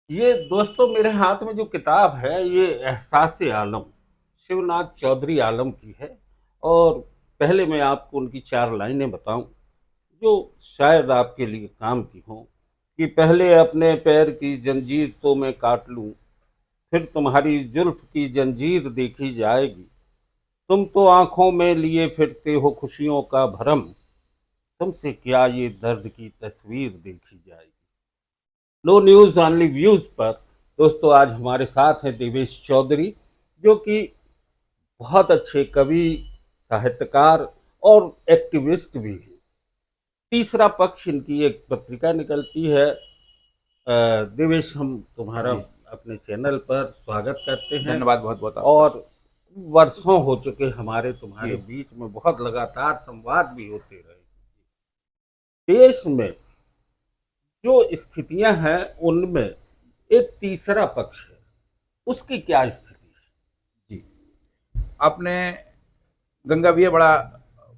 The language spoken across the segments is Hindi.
ये दोस्तों मेरे हाथ में जो किताब है ये एहसास आलम शिवनाथ चौधरी आलम की है। और पहले मैं आपको उनकी चार लाइनें बताऊं जो शायद आपके लिए काम की हों। कि पहले अपने पैर की जंजीर तो मैं काट लूं, फिर तुम्हारी जुल्फ की जंजीर देखी जाएगी। तुम तो आंखों में लिए फिरते हो खुशियों का भरम, तुमसे क्या ये दर्द की तस्वीर देखी जाएगी। नो न्यूज़ ऑनली व्यूज़ पर दोस्तों आज हमारे साथ हैं देवेश चौधरी, जो कि बहुत अच्छे कवि, साहित्यकार और एक्टिविस्ट भी हैं। तीसरा पक्ष इनकी एक पत्रिका निकलती है। देवेश, हम तुम्हारा जी, अपने चैनल पर स्वागत करते हैं। धन्यवाद बहुत बहुत आपका। और वर्षों हो चुके हमारे तुम्हारे जी, बीच में बहुत लगातार संवाद भी होते रहे। देश में जो स्थितियां हैं उनमें एक तीसरा पक्ष है, उसकी क्या स्थिति है? जी। आपने गंगा भैया बड़ा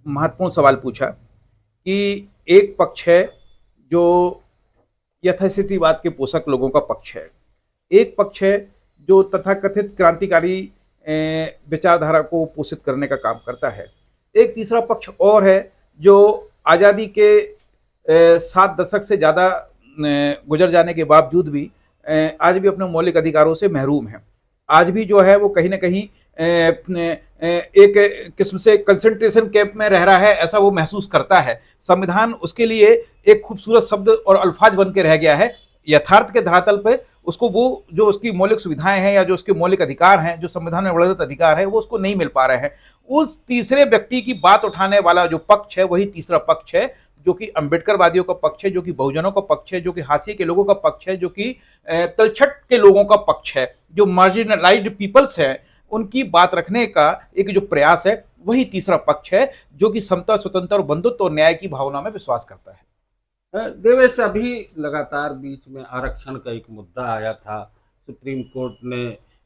महत्वपूर्ण सवाल पूछा कि एक पक्ष है जो यथास्थितिवाद के पोषक लोगों का पक्ष है। एक पक्ष है जो तथाकथित क्रांतिकारी विचारधारा को पोषित करने का काम करता है। एक तीसरा पक्ष और है जो आज़ादी के 7 दशक से ज़्यादा गुजर जाने के बावजूद भी आज भी अपने मौलिक अधिकारों से महरूम है। आज भी जो है वो कहीं ना कहीं एक किस्म से कंसंट्रेशन कैंप में रह रहा है, ऐसा वो महसूस करता है। संविधान उसके लिए एक खूबसूरत शब्द और अल्फाज बन के रह गया है। यथार्थ के धरातल पे उसको वो जो उसकी मौलिक सुविधाएं हैं या जो उसके मौलिक अधिकार हैं, जो संविधान में वर्णित अधिकार है, वो उसको नहीं मिल पा रहे हैं। उस तीसरे व्यक्ति की बात उठाने वाला जो पक्ष है वही तीसरा पक्ष है, जो कि अम्बेडकरवादियों का पक्ष है, जो कि बहुजनों का पक्ष है, जो कि हाशिए के लोगों का पक्ष है, जो कि तलछट के लोगों का पक्ष है, जो मार्जिनलाइज्ड पीपल्स हैं, उनकी बात रखने का एक जो प्रयास है वही तीसरा पक्ष है, जो कि समता, स्वतंत्रता और बंधुत्व और न्याय की भावना में विश्वास करता है। देवेश, अभी लगातार बीच में आरक्षण का एक मुद्दा आया था। सुप्रीम कोर्ट ने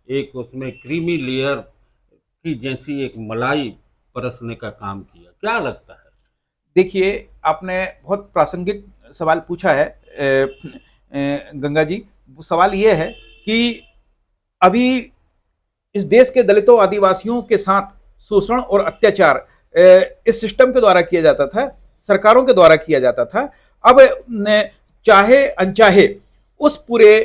एक उसमें क्रीमी लेयर की जैसी एक मलाई परसने का काम किया, क्या लगता है? देखिए, आपने बहुत प्रासंगिक सवाल पूछा है गंगा जी। सवाल ये है कि अभी इस देश के दलितों, आदिवासियों के साथ शोषण और अत्याचार इस सिस्टम के द्वारा किया जाता था, सरकारों के द्वारा किया जाता था। अब चाहे अनचाहे उस पूरे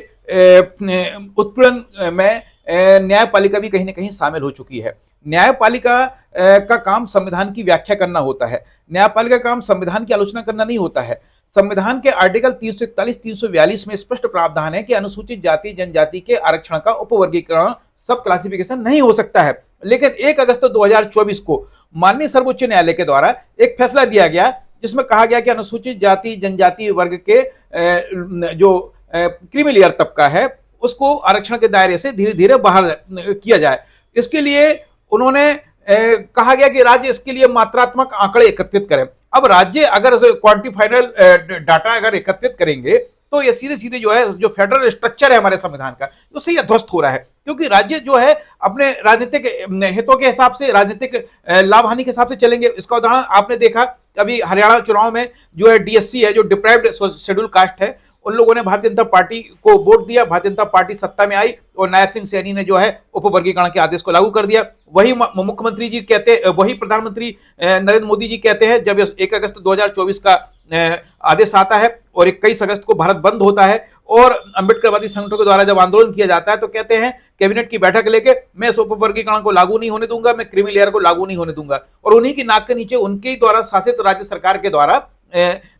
उत्पीड़न में न्यायपालिका भी कहीं ना कहीं शामिल हो चुकी है। न्यायपालिका का काम संविधान की व्याख्या करना होता है। न्यायपालिका का काम संविधान की आलोचना करना नहीं होता है। संविधान के आर्टिकल 341, 342 में स्पष्ट प्रावधान है कि अनुसूचित जाति जनजाति के आरक्षण का उपवर्गीकरण, सब क्लासिफिकेशन नहीं हो सकता है। लेकिन 1 अगस्त 2024 को माननीय सर्वोच्च न्यायालय के द्वारा एक फैसला दिया गया, जिसमें कहा गया कि अनुसूचित जाति जनजाति वर्ग के जो क्रीमी लेयर तबका है उसको आरक्षण के दायरे से धीरे धीरे बाहर किया जाए। इसके लिए उन्होंने कहा गया कि राज्य इसके लिए मात्रात्मक आंकड़े एकत्रित करें। अब राज्य अगर क्वांटिफाइनल डाटा अगर एकत्रित करेंगे तो ये सीधे सीधे जो है, जो फेडरल स्ट्रक्चर है हमारे संविधान का, उससे यह ध्वस्त हो रहा है। क्योंकि राज्य जो है अपने राजनीतिक हितों के हिसाब से, राजनीतिक लाभ हानि के हिसाब से चलेंगे। इसका उदाहरण आपने देखा, अभी हरियाणा चुनाव में जो है डीएससी है, जो डिप्राइव्ड शेड्यूल कास्ट है, उन लोगों ने भारतीय जनता पार्टी को वोट दिया। भारतीय जनता पार्टी सत्ता में आई और नायब सिंह सैनी ने जो है उपवर्गीकरण के आदेश को लागू कर दिया। वही मुख्यमंत्री जी कहते, वही प्रधानमंत्री नरेंद्र मोदी जी कहते हैं, जब 1 अगस्त 2024 का आदेश आता है और 21 अगस्त को भारत बंद होता है और अंबेडकरवादी संगठनों के द्वारा जब आंदोलन किया जाता है, तो कहते हैं कैबिनेट की बैठक लेके, मैं इस उपवर्गीकरण को लागू नहीं होने दूंगा, मैं क्रीमी लेयर को लागू नहीं होने दूंगा। और उन्हीं की नाक के नीचे उनके द्वारा शासित राज्य सरकार के द्वारा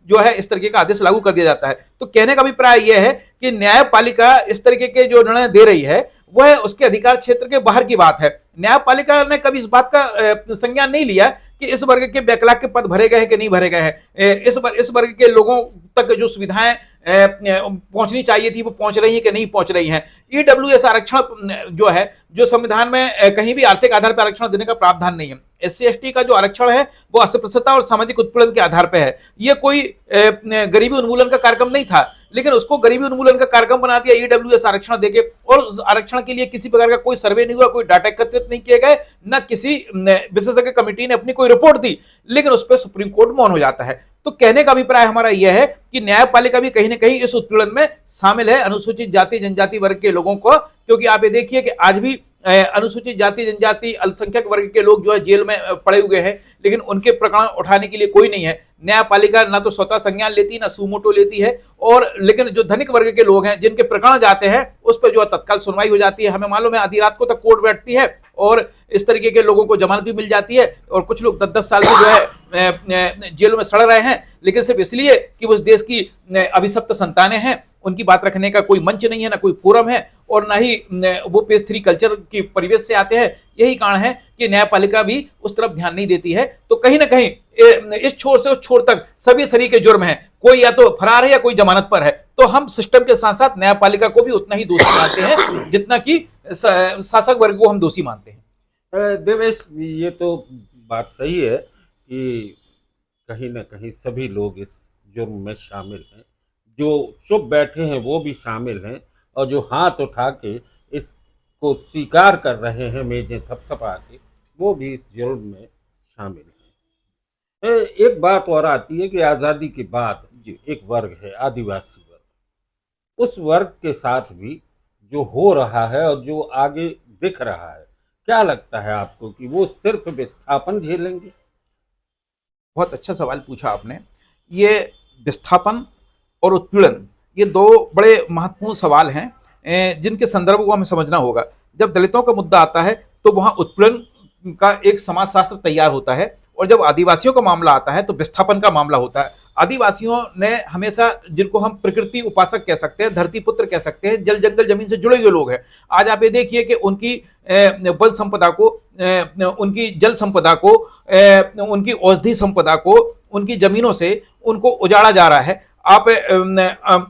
जो है इस तरीके का आदेश लागू कर दिया जाता है। तो कहने का अभिप्राय यह है कि न्यायपालिका इस तरीके के जो निर्णय दे रही है वह उसके अधिकार क्षेत्र के बाहर की बात है। न्यायपालिका ने कभी इस बात का संज्ञान नहीं लिया कि इस वर्ग के बैकलॉग के पद भरे गए हैं कि नहीं भरे गए हैं, इस वर्ग के लोगों तक जो सुविधाएं पहुंचनी चाहिए थी वो पहुंच रही है कि नहीं पहुंच रही हैं। ईडब्ल्यूएस आरक्षण जो है, जो संविधान में कहीं भी आर्थिक आधार पर आरक्षण देने का प्रावधान नहीं है। एससी एसटी का जो आरक्षण है वो अस्पृश्यता और सामाजिक उत्पीड़न के आधार पर है। ये कोई गरीबी उन्मूलन का कार्यक्रम नहीं था, लेकिन उसको गरीबी उन्मूलन का कार्यक्रम बना दिया ईडब्ल्यूएस आरक्षण देके। और उस आरक्षण के लिए किसी प्रकार का कोई सर्वे नहीं हुआ, कोई डाटा एकत्रित नहीं किए गए, न किसी विशेषज्ञ कमेटी ने अपनी कोई रिपोर्ट दी, लेकिन उस पर सुप्रीम कोर्ट मौन हो जाता है। तो कहने का अभिप्राय हमारा यह है कि न्यायपालिका भी कहीं ना कहीं इस उत्पीड़न में शामिल है अनुसूचित जाति जनजाति वर्ग के लोगों को, क्योंकि आप ये देखिए कि आज भी अनुसूचित जाति जनजाति अल्पसंख्यक वर्ग के लोग जो है जेल में पड़े हुए हैं, लेकिन उनके प्रकरण उठाने के लिए कोई नहीं है। न्यायपालिका ना तो स्वतः संज्ञान लेती, ना सुमोटो लेती है, और लेकिन जो धनिक वर्ग के लोग हैं जिनके प्रकरण जाते हैं उस पर जो है तत्काल सुनवाई हो जाती है। हमें मालूम है आधी रात को तक कोर्ट बैठती है और इस तरीके के लोगों को जमानत भी मिल जाती है, और कुछ लोग 10-10 साल से जो है जेलों में सड़ रहे हैं, लेकिन सिर्फ इसलिए कि वो इस देश की अभिशप्त संतानें हैं। उनकी बात रखने का कोई मंच नहीं है, ना कोई फोरम है, और ना ही वो पेज 3 कल्चर की परिवेश से आते हैं। यही कारण है कि न्यायपालिका भी उस तरफ ध्यान नहीं देती है। तो कहीं ना कहीं इस छोर से उस छोर तक सभी सरी के जुर्म हैं, कोई या तो फरार है या कोई जमानत पर है। तो हम सिस्टम के साथ साथ न्यायपालिका को भी उतना ही दोषी मानते हैं जितना कि शासक वर्ग को हम दोषी मानते हैं। देवेश, ये तो बात सही है कि कहीं ना कहीं सभी लोग इस जुर्म में शामिल हैं, जो चुप बैठे हैं वो भी शामिल हैं, और जो हाथ उठा के इसको स्वीकार कर रहे हैं मेजें थपथपा के, वो भी इस जुर्म में शामिल हैं। एक बात और आती है कि आज़ादी के बाद एक वर्ग है आदिवासी वर्ग। उस वर्ग के साथ भी जो हो रहा है और जो आगे दिख रहा है, क्या लगता है आपको कि वो सिर्फ विस्थापन झेलेंगे? बहुत अच्छा सवाल पूछा आपने। ये विस्थापन और उत्पीड़न, ये दो बड़े महत्वपूर्ण सवाल हैं जिनके संदर्भ को हमें समझना होगा। जब दलितों का मुद्दा आता है तो वहाँ उत्पीड़न का एक समाजशास्त्र तैयार होता है, और जब आदिवासियों का मामला आता है तो विस्थापन का मामला होता है। आदिवासियों ने हमेशा, जिनको हम प्रकृति उपासक कह सकते हैं, धरती पुत्र कह सकते हैं, जल जंगल जमीन से जुड़े हुए लोग हैं। आज आप ये देखिए कि उनकी वन संपदा को, उनकी जल संपदा को, उनकी औषधि संपदा को, उनकी जमीनों से उनको उजाड़ा जा रहा है। आप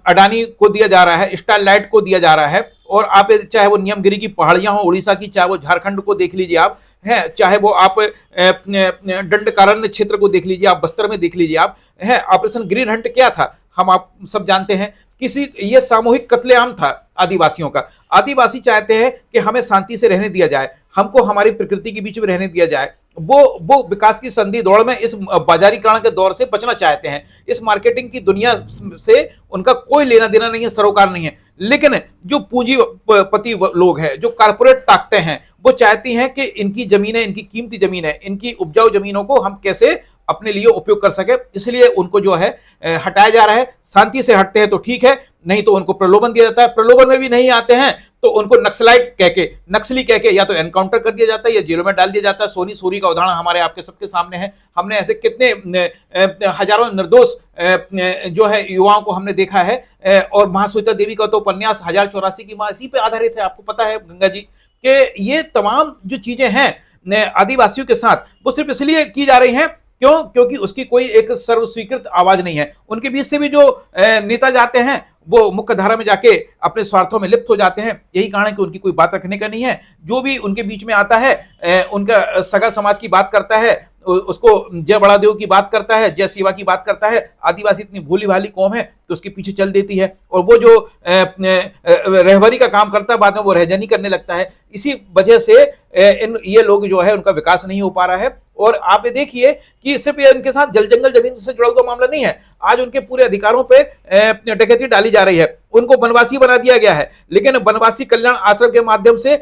अडानी को दिया जा रहा है, स्टारलाइट को दिया जा रहा है, और आप चाहे वो नियमगिरी की पहाड़ियां हो उड़ीसा की, चाहे वो झारखंड को देख लीजिए आप, है, चाहे वो आप दंडकारण्य क्षेत्र को देख लीजिए, आप बस्तर में देख लीजिए आप, है। ऑपरेशन ग्रीन हंट क्या था हम आप सब जानते हैं। ये सामूहिक कत्लेआम था आदिवासियों का। आदिवासी चाहते हैं कि हमें शांति से रहने दिया जाए, हमको हमारी प्रकृति के बीच में रहने दिया जाए। वो विकास की संधि दौड़ में, इस बाजारीकरण के दौर से बचना चाहते हैं। इस मार्केटिंग की दुनिया से उनका कोई लेना देना नहीं है, सरोकार नहीं है। लेकिन जो पूंजीपति लोग हैं, जो कारपोरेट ताकतें हैं, वो चाहती हैं कि इनकी जमीनें, इनकी कीमती जमीनें, इनकी उपजाऊ जमीनों को हम कैसे अपने लिए उपयोग कर सके, इसलिए उनको जो है हटाया जा रहा है। शांति से हटते हैं तो ठीक है, नहीं तो उनको प्रलोभन दिया जाता है। प्रलोभन में भी नहीं आते हैं तो उनको नक्सलाइट कह के, नक्सली कह के या तो एनकाउंटर कर दिया जाता है या जेलों में डाल दिया जाता है। सोनी सूरी का उदाहरण हमारे आपके सबके सामने है। हमने ऐसे कितने हजारों निर्दोष जो है युवाओं को हमने देखा है। और महाश्वेता देवी का तो उपन्यास 1084 की मां इसी पे आधारित है। आपको पता है गंगा जी कि ये तमाम जो चीजें हैं आदिवासियों के साथ, वो सिर्फ इसलिए की जा रही हैं क्यों? क्योंकि उसकी कोई एक सर्वस्वीकृत आवाज नहीं है। उनके बीच से भी जो नेता जाते हैं वो मुख्य धारा में जाके अपने स्वार्थों में लिप्त हो जाते हैं। यही कारण है कि उनकी कोई बात रखने का नहीं है। जो भी उनके बीच में आता है, उनका सगा समाज की बात करता है, उसको जय बड़ादेव की बात करता है, जय शिवा की बात करता है। आदिवासी इतनी भोली भाली कौम है कि उसके पीछे चल देती है, और वो जो रहबरी का काम करता है बाद में वो रहजनी करने लगता है। इसी वजह से ये लोग जो है उनका विकास नहीं हो पा रहा है। और आप ये देखिए कि सिर्फ ये इनके साथ जल जंगल जमीन से जुड़ा हुआ मामला नहीं है, आज उनके पूरे अधिकारों पे डकैती डाली जा रही है। उनको वनवासी बना दिया गया है। लेकिन वनवासी कल्याण आश्रम के माध्यम से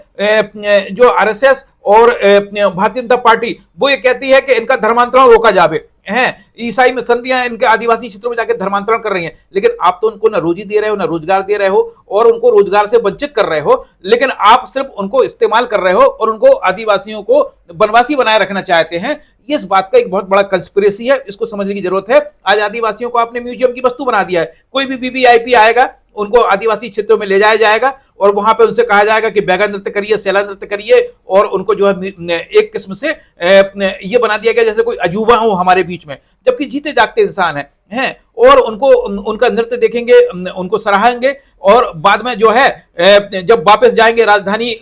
जो आरएसएस और भारतीय जनता पार्टी वो ये कहती है कि इनका धर्मांतरण रोका जावे हैं। ईसाई मिशनरियां इनके आदिवासी क्षेत्रों में जाकर धर्मांतरण कर रही हैं, लेकिन आप तो उनको ना रोजी दे रहे हो, ना रोजगार दे रहे हो, और उनको रोजगार से वंचित कर रहे हो। लेकिन आप सिर्फ उनको इस्तेमाल कर रहे हो और उनको आदिवासियों को वनवासी बनाए रखना चाहते हैं। इस बात का एक बहुत बड़ा कंस्पिरेसी है, इसको समझने की जरूरत है। आज आदिवासियों को आपने म्यूजियम की वस्तु बना दिया है। कोई भी वीवीआईपी आएगा, उनको आदिवासी क्षेत्रों में ले जाया जाएगा और वहां पे उनसे कहा जाएगा कि बैगा नृत्य करिए, सेला नृत्य करिए, और उनको जो है एक किस्म से ये बना दिया गया जैसे कोई अजूबा हो हमारे बीच में, जबकि जीते जागते इंसान हैं। और उनको उनका नृत्य देखेंगे, उनको सराहेंगे, और बाद में जो है जब वापस जाएंगे राजधानी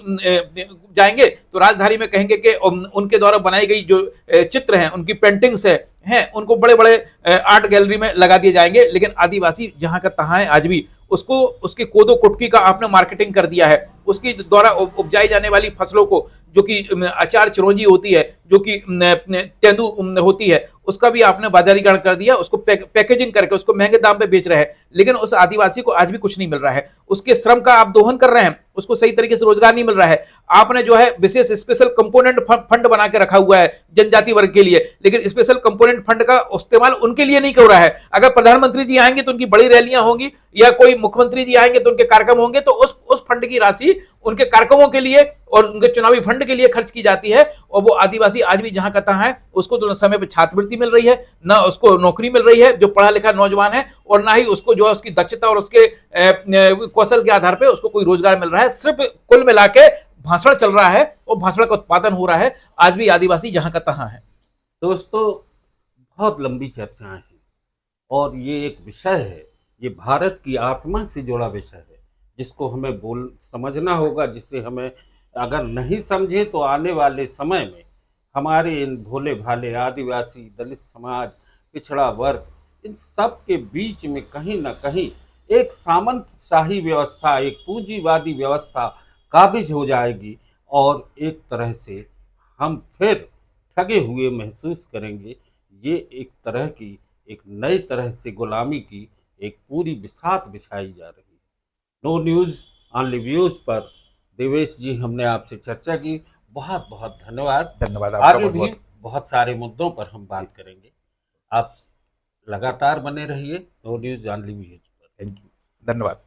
जाएंगे तो राजधानी में कहेंगे कि उनके द्वारा बनाई गई जो चित्र हैं, उनकी पेंटिंग्स हैं, उनको बड़े बड़े आर्ट गैलरी में लगा दिए जाएंगे। लेकिन आदिवासी जहां का तहां है आज भी, उसको उसकी कोदो कुटकी का आपने मार्केटिंग कर दिया है। उसके द्वारा उपजाई जाने वाली फसलों को, जो कि अचार चिरौंजी होती है, जो कि तेंदू होती है, उसका भी आपने बाजारीकरण कर दिया, उसको पैकेजिंग करके उसको महंगे दाम पे बेच रहे हैं। लेकिन उस आदिवासी को आज भी कुछ नहीं मिल रहा है, उसके श्रम का आप दोहन कर रहे हैं, उसको सही तरीके से रोजगार नहीं मिल रहा है। आपने जो है विशेष स्पेशल कंपोनेंट फंड बना के रखा हुआ है जनजाति वर्ग के लिए, लेकिन स्पेशल कंपोनेंट फंड का इस्तेमाल उनके लिए नहीं कर रहा है। अगर प्रधानमंत्री जी आएंगे तो उनकी बड़ी रैलियां होंगी, या कोई मुख्यमंत्री जी आएंगे तो उनके कार्यक्रम होंगे, तो उस फंड की राशि उनके कार्यक्रमों के लिए और उनके चुनावी फंड के लिए खर्च की जाती है। और वो आदिवासी आज भी जहां का तहां है, उसको तो समय पर छात्रवृत्ति मिल रही है, ना उसको नौकरी मिल रही है जो पढ़ा लिखा नौजवान है, और ना ही उसको जो है उसकी दक्षता और उसके कौशल के आधार पर उसको कोई रोजगार मिल रहा है। सिर्फ कुल मिला के भाषण चल रहा है और भाषण का उत्पादन हो रहा है। आज भी आदिवासी जहां का तहां है। दोस्तों, बहुत लंबी चर्चाएं हैं और ये एक विषय है, ये भारत की आत्मा से जुड़ा विषय है, जिसको हमें समझना होगा, जिससे हमें अगर नहीं समझे तो आने वाले समय में हमारे इन भोले भाले आदिवासी, दलित समाज, पिछड़ा वर्ग, इन सब के बीच में कहीं ना कहीं एक सामंतशाही व्यवस्था, एक पूंजीवादी व्यवस्था काबिज हो जाएगी और एक तरह से हम फिर ठगे हुए महसूस करेंगे। ये एक तरह की, एक नई तरह से गुलामी की एक पूरी बिसात बिछाई जा रही है। नो न्यूज़ ऑनली व्यूज़ पर देवेश जी, हमने आपसे चर्चा की। बहुत बहुत धन्यवाद। धन्यवाद आपका आगे बहुत भी बहुत। बहुत सारे मुद्दों पर हम बात करेंगे। आप लगातार बने रहिए नो न्यूज़ ऑनली व्यूज़ पर। थैंक यू, धन्यवाद।